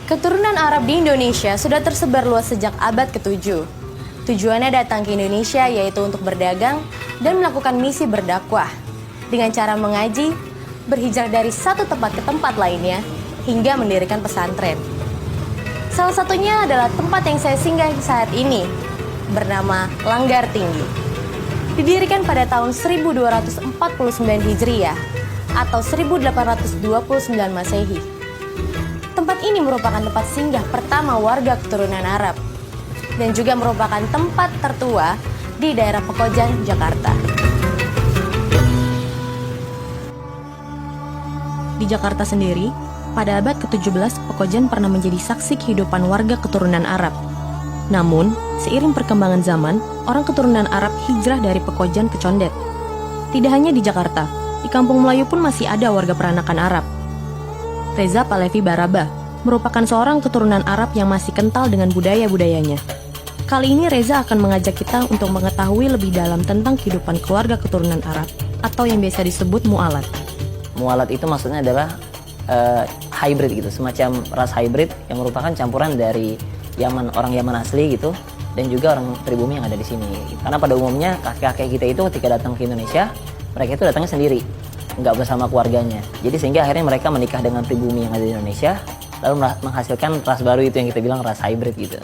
Keturunan Arab di Indonesia sudah tersebar luas sejak abad ke-7. Tujuannya datang ke Indonesia yaitu untuk berdagang dan melakukan misi berdakwah. Dengan cara mengaji, berhijrah dari satu tempat ke tempat lainnya, hingga mendirikan pesantren. Salah satunya adalah tempat yang saya singgah saat ini, bernama Langgar Tinggi. Didirikan pada tahun 1249 Hijriah atau 1829 Masehi. Tempat ini merupakan tempat singgah pertama warga keturunan Arab dan juga merupakan tempat tertua di daerah Pekojan, Jakarta. Di Jakarta sendiri, pada abad ke-17 Pekojan pernah menjadi saksi kehidupan warga keturunan Arab. Namun, seiring perkembangan zaman, orang keturunan Arab hijrah dari Pekojan ke Condet. Tidak hanya di Jakarta, di Kampung Melayu pun masih ada warga peranakan Arab. Reza Palevi Baraba merupakan seorang keturunan Arab yang masih kental dengan budaya-budayanya. Kali ini Reza akan mengajak kita untuk mengetahui lebih dalam tentang kehidupan keluarga keturunan Arab atau yang biasa disebut mu'alat. Mu'alat itu maksudnya adalah hybrid gitu, semacam ras hybrid yang merupakan campuran dari orang Yaman asli gitu dan juga orang pribumi yang ada di sini. Karena pada umumnya kakek-kakek kita itu ketika datang ke Indonesia, mereka itu datangnya sendiri, nggak bersama keluarganya. Jadi sehingga akhirnya mereka menikah dengan pribumi yang ada di Indonesia, lalu menghasilkan ras baru itu yang kita bilang ras hybrid gitu.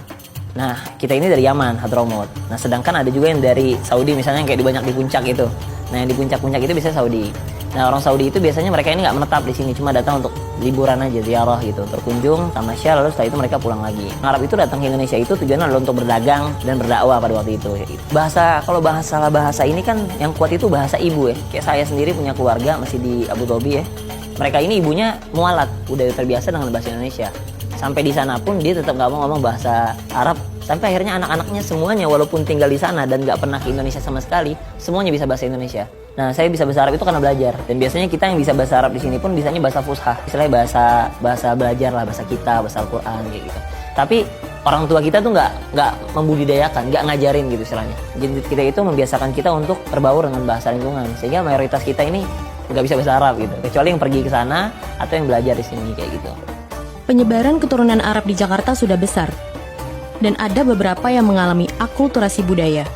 Nah, kita ini dari Yaman, Hadramaut. Nah, sedangkan ada juga yang dari Saudi misalnya yang kayak banyak di puncak itu. Nah, yang di puncak-puncak itu biasanya Saudi. Nah, orang Saudi itu biasanya mereka ini nggak menetap di sini, cuma datang untuk liburan aja, ziarah gitu, berkunjung, tamasya, lalu setelah itu mereka pulang lagi. Arab itu datang ke Indonesia itu tujuannya adalah untuk berdagang dan berdakwah pada waktu itu. Kalau bahasa ini kan yang kuat itu bahasa ibu ya. Kayak saya sendiri punya keluarga masih di Abu Dhabi ya. Mereka ini ibunya mualat, udah terbiasa dengan bahasa Indonesia. Sampai di sana pun dia tetap nggak mau ngomong bahasa Arab. Sampai akhirnya anak-anaknya semuanya walaupun tinggal di sana dan nggak pernah ke Indonesia sama sekali, semuanya bisa bahasa Indonesia. Nah, saya bisa bahasa Arab itu karena belajar. Dan biasanya kita yang bisa bahasa Arab di sini pun bisanya bahasa fushah. Istilahnya bahasa belajar lah, bahasa kita, bahasa Al-Quran kayak gitu. Tapi orang tua kita tuh nggak membudidayakan, nggak ngajarin gitu istilahnya. Jadi kita itu membiasakan kita untuk berbaur dengan bahasa lingkungan. Sehingga mayoritas kita ini nggak bisa bahasa Arab gitu. Kecuali yang pergi ke sana atau yang belajar di sini kayak gitu. Penyebaran keturunan Arab di Jakarta sudah besar, dan ada beberapa yang mengalami akulturasi budaya.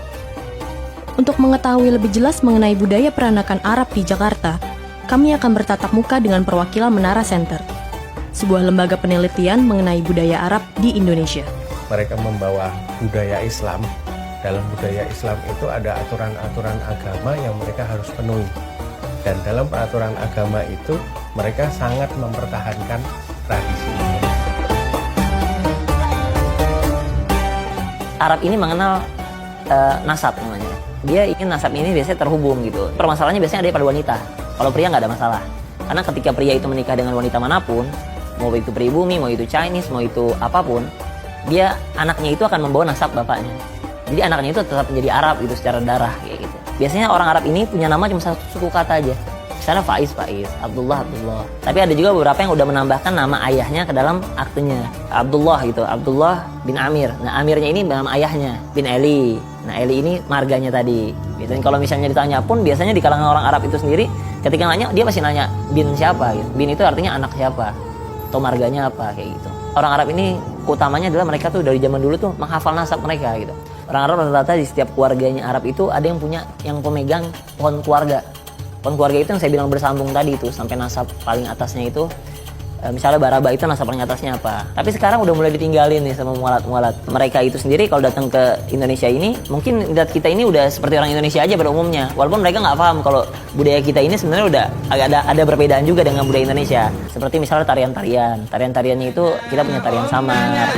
Untuk mengetahui lebih jelas mengenai budaya peranakan Arab di Jakarta, kami akan bertatap muka dengan perwakilan Menara Center, sebuah lembaga penelitian mengenai budaya Arab di Indonesia. Mereka membawa budaya Islam. Dalam budaya Islam itu ada aturan-aturan agama yang mereka harus penuhi. Dan dalam peraturan agama itu, mereka sangat mempertahankan tradisi. Arab ini mengenal nasab namanya. Dia ingin nasab ini biasanya terhubung gitu. Permasalahannya biasanya ada pada wanita. Kalau pria nggak ada masalah. Karena ketika pria itu menikah dengan wanita manapun, mau itu pribumi, mau itu Chinese, mau itu apapun, anaknya itu akan membawa nasab bapaknya. Jadi anaknya itu tetap menjadi Arab gitu secara darah kayak gitu. Biasanya orang Arab ini punya nama cuma satu suku kata aja. Misalnya Faiz, Abdullah. Tapi ada juga beberapa yang udah menambahkan nama ayahnya ke dalam aktenya. Abdullah gitu, Abdullah bin Amir. Nah, Amirnya ini nama ayahnya, bin Eli. Nah, Eli ini marganya tadi. Biasanya kalau misalnya ditanya pun, biasanya di kalangan orang Arab itu sendiri, ketika nanya, dia pasti nanya bin siapa gitu. Bin itu artinya anak siapa, atau marganya apa, kayak gitu. Orang Arab ini, utamanya adalah mereka tuh dari zaman dulu tuh menghafal nasab mereka gitu. Orang Arab rata-rata di setiap keluarganya Arab itu ada yang punya, yang pemegang pohon keluarga. Pohon keluarga itu yang saya bilang bersambung tadi itu sampai nasab paling atasnya itu, misalnya Baraba itu nasab paling atasnya apa. Tapi sekarang udah mulai ditinggalin nih sama mualat-mualat. Mereka itu sendiri kalau datang ke Indonesia ini, mungkin lihat kita ini udah seperti orang Indonesia aja pada umumnya. Walaupun mereka nggak paham kalau budaya kita ini sebenarnya udah ada perbedaan juga dengan budaya Indonesia. Seperti misalnya tarian-tarian. Tarian-tariannya itu kita punya tarian samar.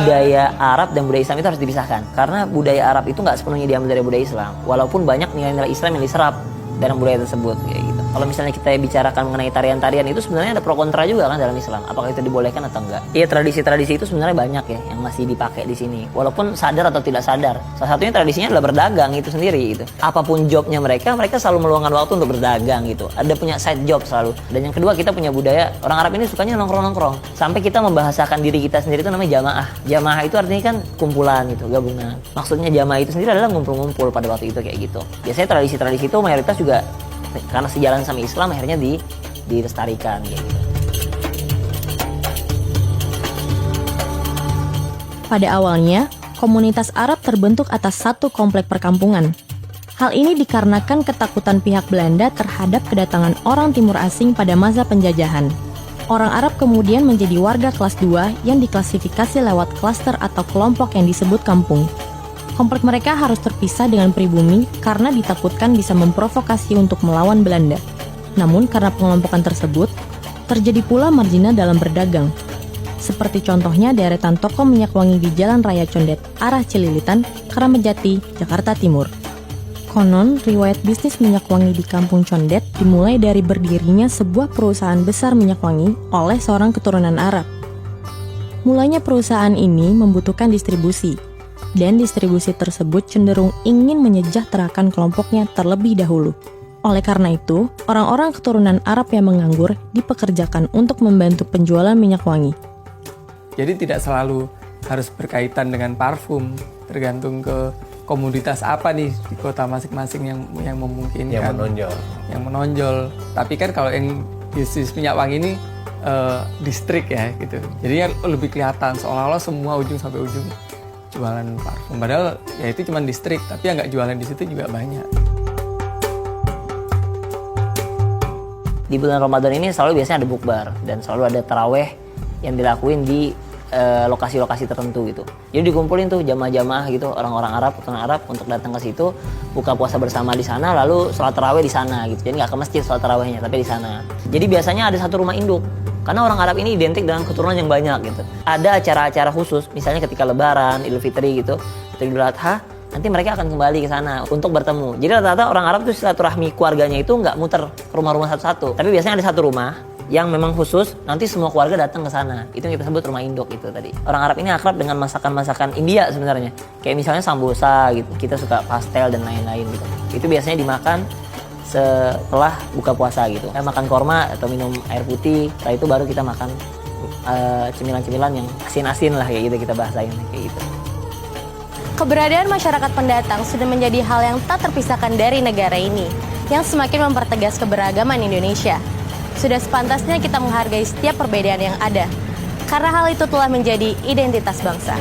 Budaya Arab dan budaya Islam itu harus dipisahkan karena budaya Arab itu nggak sepenuhnya diambil dari budaya Islam, walaupun banyak nilai-nilai Islam yang diserap dalam budaya tersebut kayak gitu. Kalau misalnya kita bicarakan mengenai tarian-tarian itu sebenarnya ada pro kontra juga kan dalam Islam. Apakah itu dibolehkan atau enggak? Iya, tradisi-tradisi itu sebenarnya banyak ya yang masih dipakai di sini. Walaupun sadar atau tidak sadar. Salah satunya tradisinya adalah berdagang itu sendiri gitu. Apapun jobnya mereka selalu meluangkan waktu untuk berdagang gitu. Ada punya side job selalu. Dan yang kedua, kita punya budaya orang Arab ini sukanya nongkrong-nongkrong. Sampai kita membahasakan diri kita sendiri itu namanya jamaah. Jamaah itu artinya kan kumpulan gitu, gabungan. Maksudnya jamaah itu sendiri adalah ngumpul-ngumpul pada waktu itu kayak gitu. Biasanya tradisi-tradisi itu mayoritas juga karena sejalan sama Islam akhirnya dilestarikan gitu. Pada awalnya, komunitas Arab terbentuk atas satu komplek perkampungan. Hal ini dikarenakan ketakutan pihak Belanda terhadap kedatangan orang timur asing pada masa penjajahan. Orang Arab kemudian menjadi warga kelas 2 yang diklasifikasi lewat klaster atau kelompok yang disebut kampung. Komplek mereka harus terpisah dengan pribumi karena ditakutkan bisa memprovokasi untuk melawan Belanda. Namun karena pengelompokan tersebut, terjadi pula margina dalam berdagang. Seperti contohnya deretan toko minyak wangi di Jalan Raya Condet, arah Cililitan, Keramat-Jati, Jakarta Timur. Konon, riwayat bisnis minyak wangi di Kampung Condet dimulai dari berdirinya sebuah perusahaan besar minyak wangi oleh seorang keturunan Arab. Mulanya perusahaan ini membutuhkan distribusi, dan distribusi tersebut cenderung ingin menyejahterakan kelompoknya terlebih dahulu. Oleh karena itu, orang-orang keturunan Arab yang menganggur dipekerjakan untuk membantu penjualan minyak wangi. Jadi tidak selalu harus berkaitan dengan parfum, tergantung ke komoditas apa nih di kota masing-masing yang memungkinkan, yang menonjol. Tapi kan kalau yang bisnis minyak wangi ini distrik ya gitu, jadi lebih kelihatan seolah-olah semua ujung sampai ujung jualan parfum. Padahal ya itu cuma distrik, tapi yang nggak jualan di situ juga banyak. Di bulan Ramadan ini selalu biasanya ada bukbar dan selalu ada taraweh yang dilakuin di lokasi-lokasi tertentu gitu. Jadi dikumpulin tuh jamaah-jamaah gitu, orang-orang Arab, keturunan Arab untuk datang ke situ, buka puasa bersama di sana, lalu sholat taraweh di sana gitu. Jadi nggak ke masjid sholat tarawehnya, tapi di sana. Jadi biasanya ada satu rumah induk, karena orang Arab ini identik dengan keturunan yang banyak gitu. Ada acara-acara khusus, misalnya ketika Lebaran, Idul Fitri gitu, atau Idul Adha, nanti mereka akan kembali ke sana untuk bertemu. Jadi rata-rata orang Arab tuh silaturahmi keluarganya itu nggak muter ke rumah-rumah satu-satu, tapi biasanya ada satu rumah yang memang khusus, nanti semua keluarga datang ke sana. Itu yang kita sebut rumah induk itu tadi. Orang Arab ini akrab dengan masakan-masakan India sebenarnya. Kayak misalnya sambosa gitu, kita suka pastel dan lain-lain gitu. Itu biasanya dimakan setelah buka puasa gitu. Kita makan korma atau minum air putih, setelah itu baru kita makan cemilan-cemilan yang asin-asin lah kayak gitu, kita bahasain kayak gitu. Keberadaan masyarakat pendatang sudah menjadi hal yang tak terpisahkan dari negara ini, yang semakin mempertegas keberagaman Indonesia. Sudah sepantasnya kita menghargai setiap perbedaan yang ada, karena hal itu telah menjadi identitas bangsa.